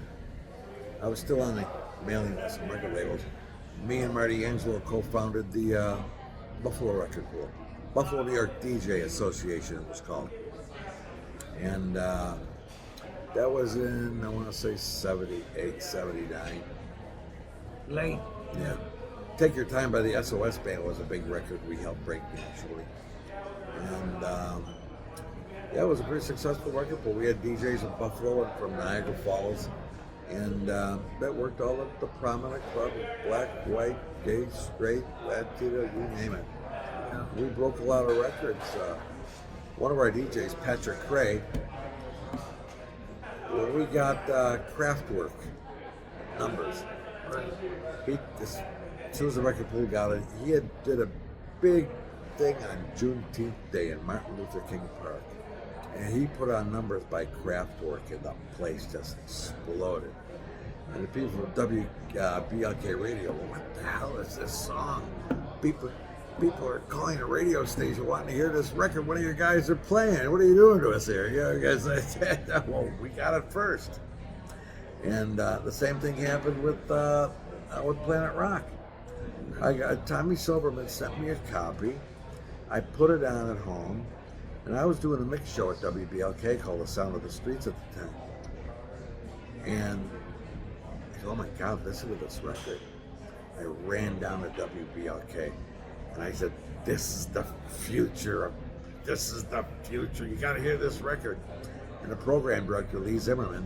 I was still on the mailing list of record labels. Me and Marty Angelo co-founded the Buffalo Record Pool. Buffalo New York DJ Association, it was called. And that was in, I want to say 78, 79. Late. Yeah. Take Your Time by the SOS Band was a big record we helped break nationally. And yeah, it was a pretty successful record, but we had DJs in Buffalo and from Niagara Falls. And that worked all at the prominent club, black, white, gay, straight, Latino, you name it. Yeah. We broke a lot of records. One of our DJs, Patrick Cray, when we got Kraftwerk numbers, Right. as soon as the record pool got it, he did a big thing on Juneteenth Day in Martin Luther King Park. And he put on numbers by Kraftwerk, and the place just exploded. And the people from WBLK Radio, well, what the hell is this song? People are calling a radio station wanting to hear this record. One of your guys are playing. What are you doing to us here? You guys said, well, we got it first. And the same thing happened with Planet Rock. Tommy Silverman sent me a copy. I put it on at home. And I was doing a mix show at WBLK called The Sound of the Streets at the time. And I said, oh my God, listen to this record. I ran down to WBLK and I said, this is the future. You gotta hear this record. And the program director, Lee Zimmerman,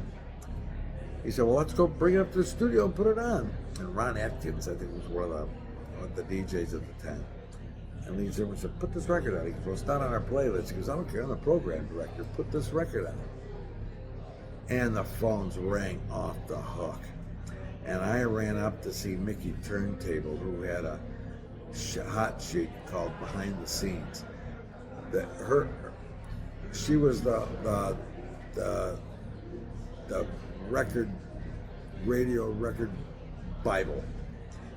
he said, well, let's go bring it up to the studio and put it on. And Ron Atkins, I think, was one of the DJs at the time. And Lee Zimmerman said, put this record on. He goes, well, it's not on our playlist. He goes, I don't care, I'm the program director. Put this record on. And the phones rang off the hook. And I ran up to see Mickey Turntable, who had a hot sheet called Behind the Scenes. She was the radio record Bible.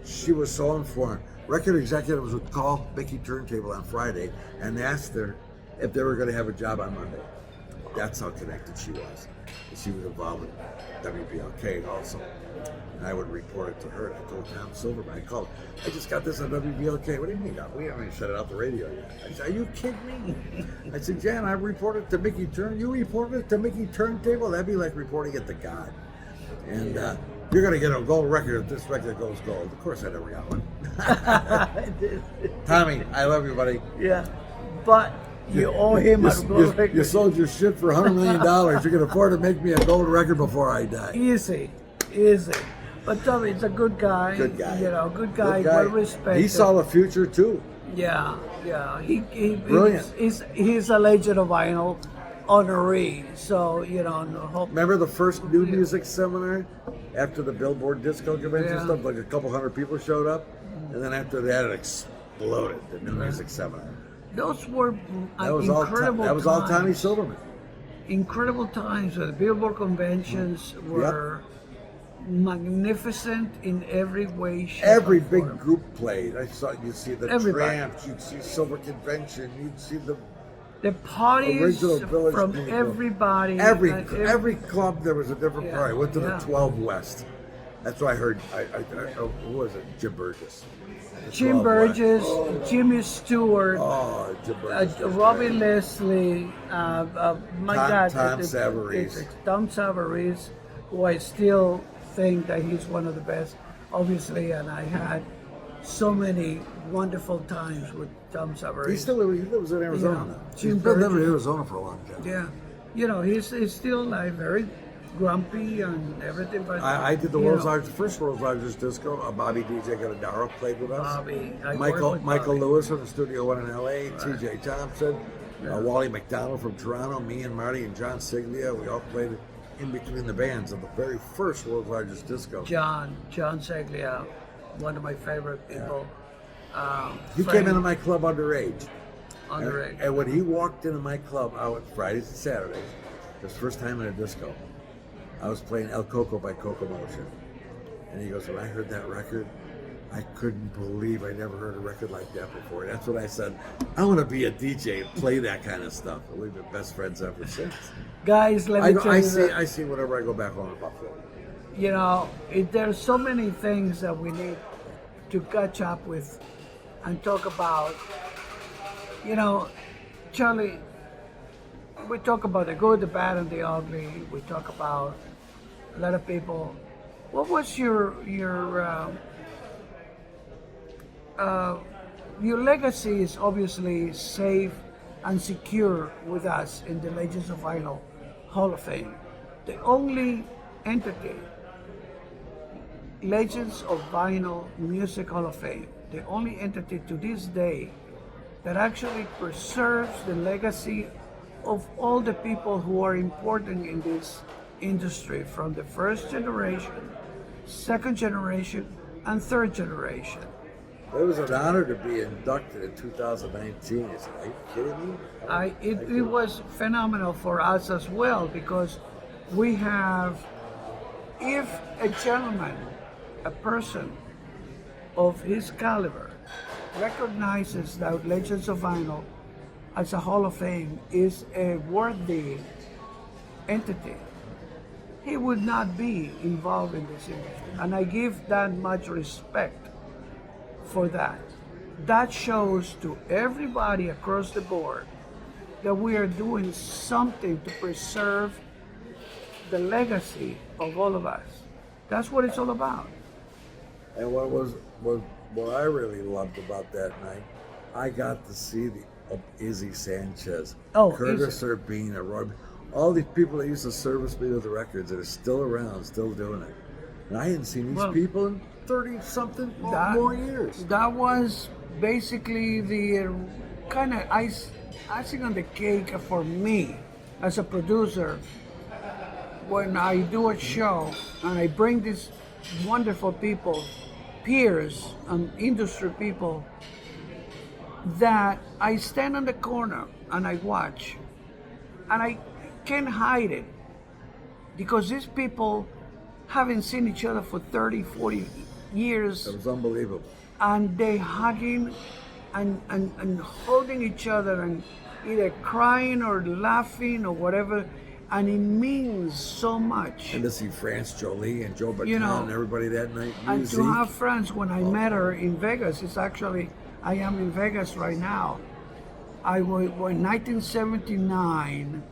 She was so informed. Record executives would call Mickey Turntable on Friday and ask her if they were going to have a job on Monday. That's how connected she was. And she was involved with WBLK also. And I would report it to her. And I told Tom Silverman, I called, I just got this on WBLK. What do you mean? We haven't even set it out the radio yet. I said, are you kidding me? I said, Jan, I reported to Mickey Turntable. You reported it to Mickey Turntable? That'd be like reporting it to God. And you're going to get a gold record if this record goes gold. Of course I never got one. Tommy, I love you, buddy. Yeah, but you owe him a gold record. You sold your shit for $100 million. You can afford to make me a gold record before I die. Easy. But Tommy, it's a good guy. Good guy. You know, good guy. Well respected. He saw the future too. Yeah. He Brilliant. He's a Legend of Vinyl honoree. So, you know, remember the first new music seminar after the Billboard Disco Convention stuff? Like a couple hundred people showed up. And then after that, it exploded, the new music seminar. Those were incredible times. That was all Tommy Silverman. Incredible times. The Billboard conventions were magnificent in every way, shape, every or big form. group played. You'd see the Everybody. Tramps, you'd see Silver Convention, you'd see the parties original Village from people. everybody. Every club there was a different party. I went to the 12 West. That's what I heard. Who was it? Jim Burgess. Jim Burgess, Jimmy Stewart, Jim Burgess Robbie Leslie, Tom Savarese. Tom Savarese, who I still think that he's one of the best, obviously, and I had so many wonderful times with Tom Savarese. He lives in Arizona now. He's been living in Arizona for a long time. Yeah. You know, he's still like very grumpy and everything, but I did the first world's largest disco. Bobby DJ Gadadaro played with us. Michael Lewis from the Studio One in LA, TJ Thompson, Wally McDonald from Toronto, me and Marty and John Siglia. We all played in between the bands of the very first world's largest disco. John Siglia, one of my favorite people. He came into my club underage. Underage. And when he walked into my club out Fridays and Saturdays, his first time in a disco, I was playing El Coco by Coco Motion. And he goes, when I heard that record, I couldn't believe I never heard a record like that before. And that's what I said, I want to be a DJ and play that kind of stuff. And we've been best friends ever since. Guys, let me tell you I see whenever I go back home to Buffalo. You know, there's so many things that we need to catch up with and talk about. You know, Charlie, we talk about the good, the bad, and the ugly. We talk about a lot of people. What was your legacy is obviously safe and secure with us in the Legends of Vinyl Hall of Fame. The only entity, Legends of Vinyl Music Hall of Fame, the only entity to this day that actually preserves the legacy of all the people who are important in this industry, from the first generation, second generation, and third generation. It was an honor to be inducted in 2019. Are you kidding me? It was phenomenal for us as well, because we have, if a gentleman, a person of his caliber, recognizes that Legends of Vinyl as a Hall of Fame is a worthy entity, he would not be involved in this industry. And I give that much respect for that. That shows to everybody across the board that we are doing something to preserve the legacy of all of us. That's what it's all about. And what I really loved about that night, I got to see the Izzy Sanchez, Curtis Izzy. Urbina, Roy, all these people that used to service me with the records that are still around, still doing it. And I hadn't seen these people in 30-something more years. That was basically the kind of icing on the cake for me as a producer. When I do a show and I bring these wonderful people, peers and industry people, that I stand on the corner and I watch, and I can't hide it, because these people haven't seen each other for 30, 40 years. It was unbelievable. And they hugging and holding each other and either crying or laughing or whatever. And it means so much. And to see France Jolie and Joe Bacan and everybody that night. And to have France, when I met her in Vegas, it's actually, I am in Vegas right now. In 1979,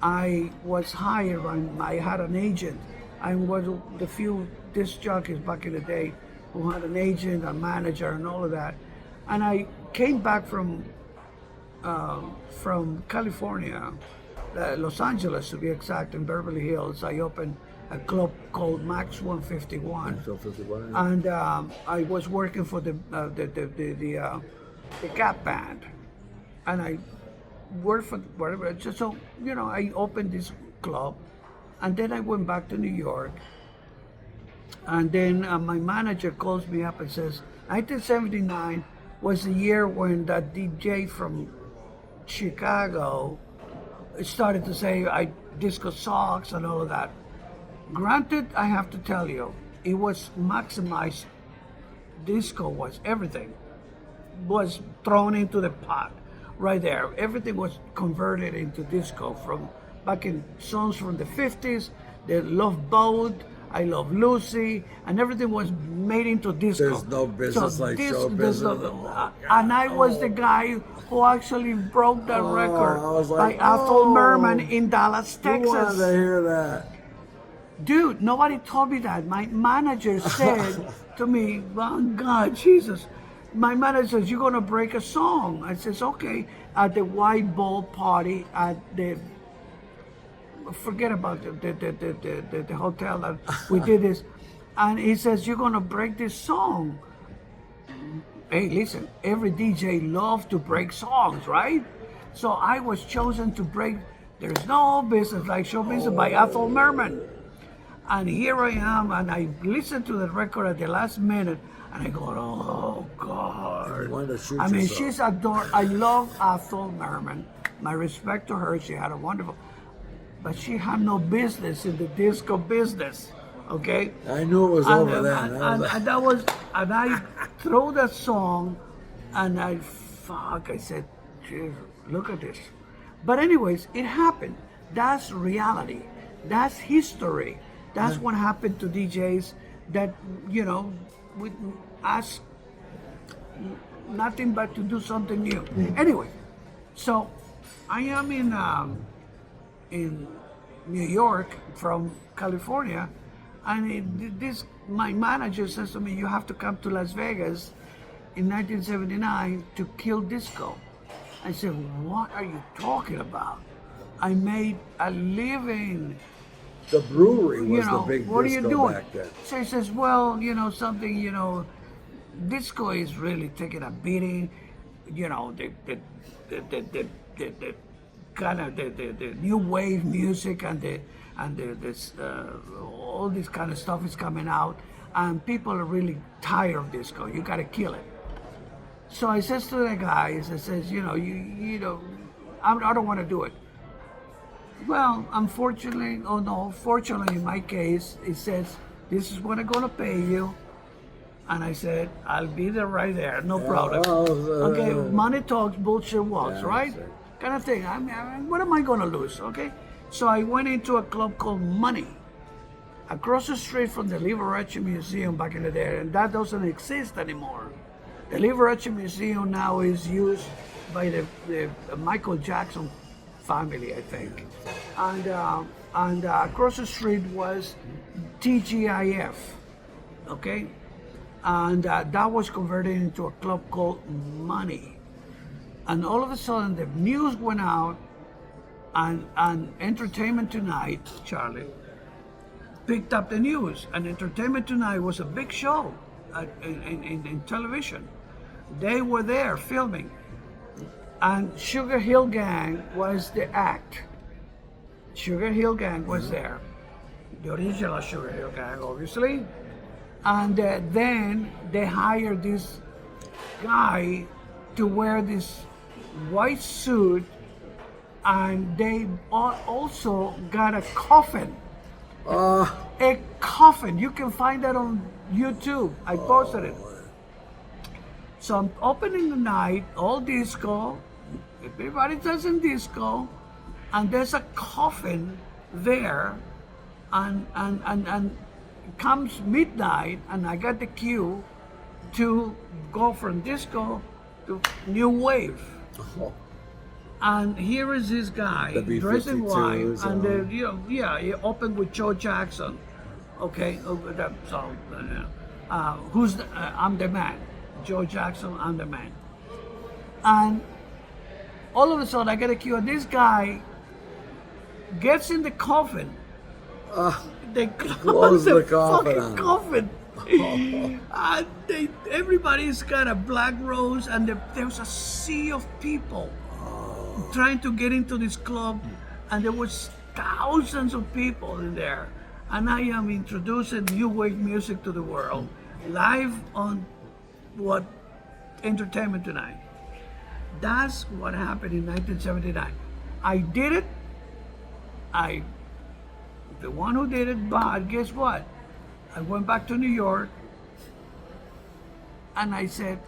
I was hired, and I had an agent. I was the few disc jockeys back in the day who had an agent, a manager, and all of that. And I came back from California, Los Angeles to be exact, in Beverly Hills. I opened a club called Max 151, and I was working for the Gap Band, and I worked for whatever. So I opened this club, and then I went back to New York, and then my manager calls me up and says, 1979 was the year when that DJ from Chicago started to say disco socks and all of that. Granted, I have to tell you, it was maximized. Disco was everything, was thrown into the pot right there. Everything was converted into disco, from back in songs from the 50s, the Love Boat, I Love Lucy, and everything was made into disco. There's no business like show business. And I was the guy who actually broke that record by Ethel Merman in Dallas, Texas. Who wanted to hear that? Dude, nobody told me that. My manager said to me, oh God, Jesus. My manager says, you're going to break a song. I says, okay. At the White Ball party at the, forget about the hotel that we did this. And he says, you're going to break this song. Hey, listen, every DJ loves to break songs, right? So I was chosen to break There's No Business Like Show Business by Ethel Merman. And here I am, and I listened to the record at the last minute, and I go, oh God. I mean, she's adorable. I love Ethel Merman. My respect to her, she had a wonderful, but she had no business in the disco business, okay? I knew it was over then. And I threw that song, and I said, geez, look at this. But anyways, it happened. That's reality. That's history. That's what happened to DJs that, with us, nothing but to do something new. Anyway, so I am in New York from California, and this my manager says to me, "You have to come to Las Vegas in 1979 to kill disco." I said, "What are you talking about? I made a living." The brewery You was know, the big what are you disco doing? back then. So he says, "Well, something, disco is really taking a beating. The kind of the new wave music and this all this kind of stuff is coming out, and people are really tired of disco. You got to kill it." So I says to the guys, I says, I don't want to do it. Well, unfortunately, oh no, fortunately in my case, it says, "This is what I'm going to pay you." And I said, "I'll be there right there, no problem." Okay, money talks, bullshit walks, Yeah, right? that's it. Kind of thing. What am I going to lose, okay? So I went into a club called Money, across the street from the Liberace Museum back in the day, and that doesn't exist anymore. The Liberace Museum now is used by the Michael Jackson family, I think. And across the street was TGIF, okay? And that was converted into a club called Money. And all of a sudden, the news went out, and Entertainment Tonight, Charlie, picked up the news. And Entertainment Tonight was a big show in television. They were there filming. And Sugar Hill Gang was the act. Sugar Hill Gang was there. The original Sugar Hill Gang, obviously. And then they hired this guy to wear this white suit, and they also got a coffin. A coffin. You can find that on YouTube. I posted it. So I'm opening the night, all disco. Everybody doesn't disco, and there's a coffin there, and comes midnight, and I got the cue to go from disco to new wave. And here is this guy The B-52s dressed in white, and on. he opened with Joe Jackson. Okay, so I'm the man. Joe Jackson, I'm the man. And all of a sudden, I get a cue, and this guy gets in the coffin. They close the fucking coffin. And everybody's got a black rose, and there's a sea of people trying to get into this club, and there was thousands of people in there. And I am introducing new wave music to the world, live on Entertainment Tonight. That's what happened in 1979. I did it. The one who did it, but guess what? I went back to New York, and I said,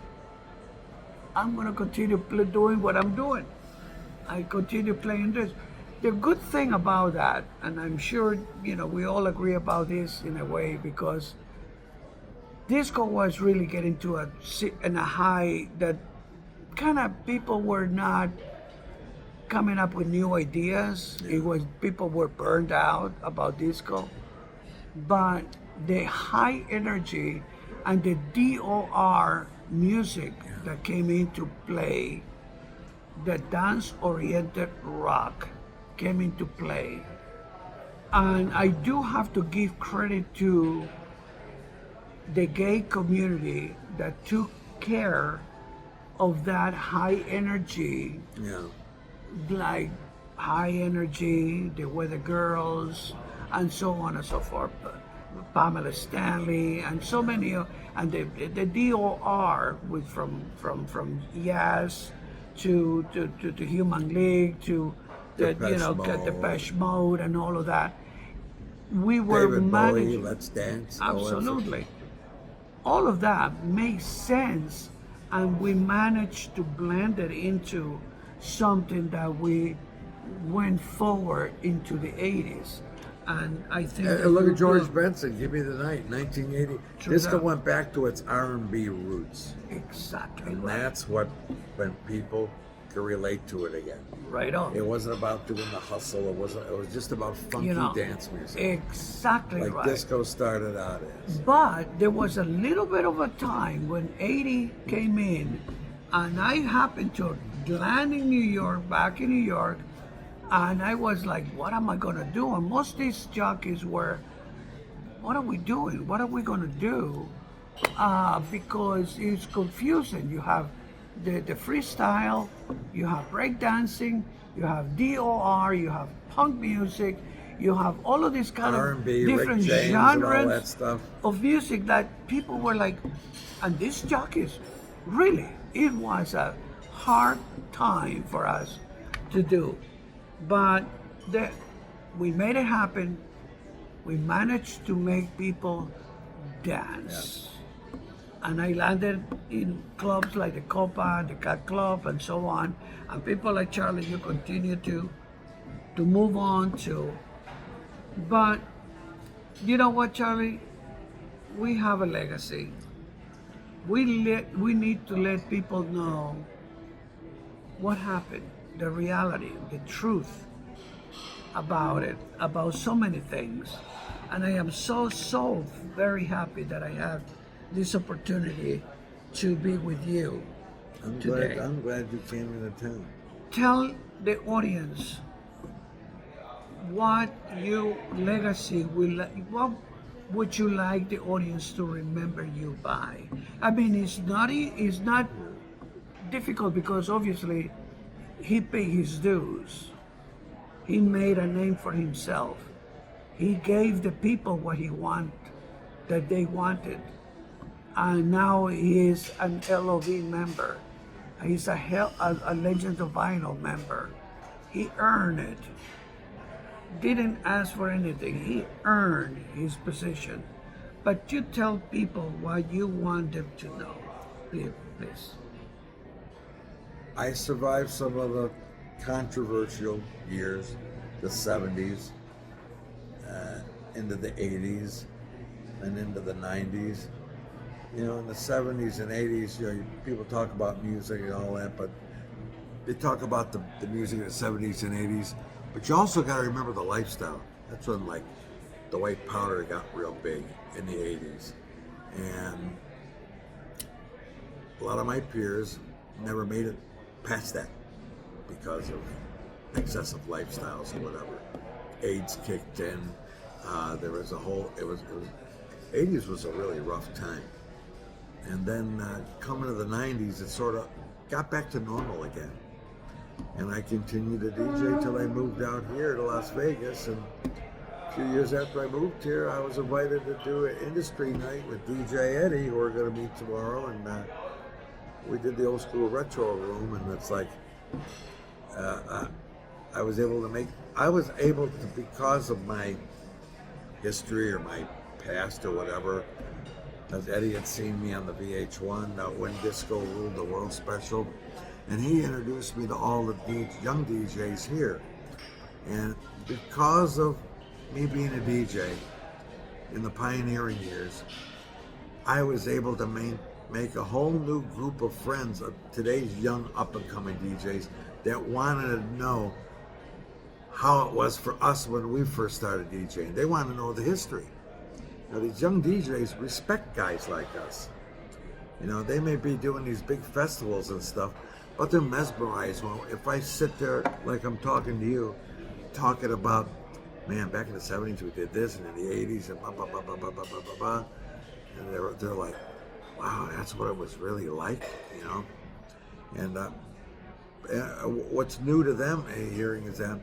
I'm going to continue doing what I'm doing. I continue playing this. The good thing about that, and I'm sure we all agree about this in a way, because disco was really getting to a high that kind of people were not coming up with new ideas. It was people were burned out about disco, but the high energy and the DOR music that came into play, the dance-oriented rock came into play. And I do have to give credit to the gay community that took care of that high energy, like high energy, the Weather Girls, and so on and so forth. Pamela Stanley, and so many, and the DOR with from Yes to Human League to Depeche Mode and all of that. We were David managing. Bowie, Let's Dance. Absolutely. All of that makes sense, and we managed to blend it into something that we went forward into the 80s. And I think Look at George Benson, Give Me the Night, 1980. Disco went back to its R&B roots. Exactly And right. that's what, when people could relate to it again. Right on. It wasn't about doing the hustle. It wasn't. It was just about funky dance music. Exactly Like right. disco started out as. But there was a little bit of a time when 80 came in, and I happened to land in New York, back in New York, and I was like, what am I going to do? And most of these jockeys were, what are we doing? What are we going to do? Because it's confusing. You have the freestyle, you have breakdancing, you have DOR, you have punk music, you have all of these kind R&B, of different Rick James, and all genres that stuff. of music that people were like, and these jockeys, really, it was a hard time for us to do. But we made it happen. We managed to make people dance. And I landed in clubs like the Copa, the Cat Club, and so on. And people like Charlie, you continue to move on to. But you know what, Charlie? We have a legacy. We need to let people know what happened, the reality, the truth about it, about so many things. And I am so very happy that I have this opportunity to be with you today. I'm glad you came into town. Tell the audience what your legacy what would you like the audience to remember you by? I mean, it's not difficult because obviously he paid his dues. He made a name for himself. He gave the people what that they wanted. And now he is an L.O.V member. He's a Legend of Vinyl member. He earned it. Didn't ask for anything. He earned his position. But you tell people what you want them to know. Please. I survived some of the controversial years, the 70s, into the 80s, and into the 90s. You know, in the 70s and 80s, you know, people talk about music and all that, but they talk about the music in the 70s and 80s. But you also got to remember the lifestyle. That's when, like, the white powder got real big in the 80s. And a lot of my peers never made it past that because of excessive lifestyles or whatever. AIDS kicked in. There was a whole, 80s was a really rough time. And then coming to the 90s, it sort of got back to normal again. And I continued to DJ till I moved out here to Las Vegas. And a few years after I moved here, I was invited to do an industry night with DJ Eddie, who we're going to meet tomorrow. And we did the old school retro room. And it's like, I was able to, because of my history or my past or whatever, as Eddie had seen me on the VH1 When Disco Ruled the World special, and he introduced me to all the young DJs here. And because of me being a DJ in the pioneering years, I was able to make a whole new group of friends of today's young up-and-coming DJs that wanted to know how it was for us when we first started DJing. They want to know the history. Now, these young DJs respect guys like us. You know, they may be doing these big festivals and stuff, but they're mesmerized. Well, if I sit there like I'm talking to you, talking about, man, back in the 70s we did this, and in the 80s, and blah, blah, blah, blah, blah, blah, blah, blah, blah. And they're like, wow, that's what it was really like, you know? And what's new to them hearing is that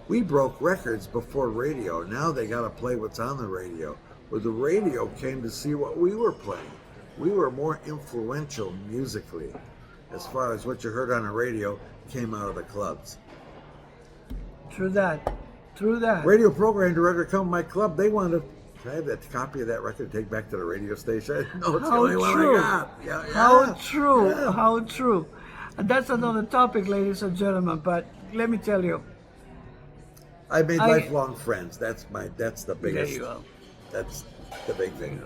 we broke records before radio. Now they got to play what's on the radio. Where the radio came to see what we were playing. We were more influential musically, as far as what you heard on the radio came out of the clubs. True that. Radio program director come to my club, they wanted to, can I have that copy of that record to take back to the radio station? I didn't know it's the only one I got. Yeah. How true. And that's another topic, ladies and gentlemen, but let me tell you. I made lifelong friends. That's the biggest. There you go. That's the big thing.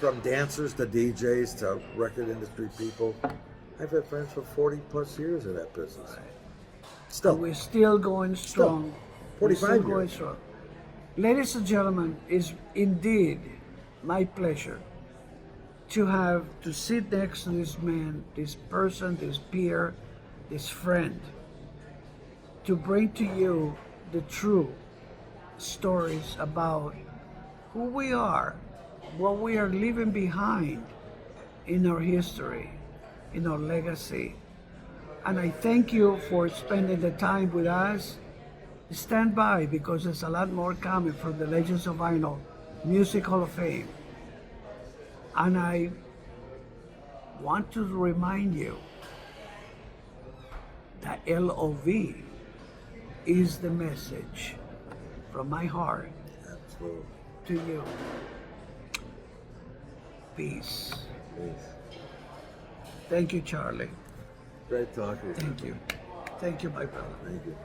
From dancers to DJs to record industry people, I've had friends for 40 plus years in that business. And Still, we're still going strong. We're 45 still going years. strong. Ladies and gentlemen, it's indeed my pleasure to sit next to this man, this person, this peer, this friend, to bring to you the true stories about who we are, what we are leaving behind in our history, in our legacy. And I thank you for spending the time with us. Stand by because there's a lot more coming from the Legends of Vinyl Music Hall of Fame. And I want to remind you that L.O.V. is the message from my heart Absolutely. to you. Peace. Peace. Thank you, Charlie. Great talking. Thank you. Thank you, my brother. Thank you.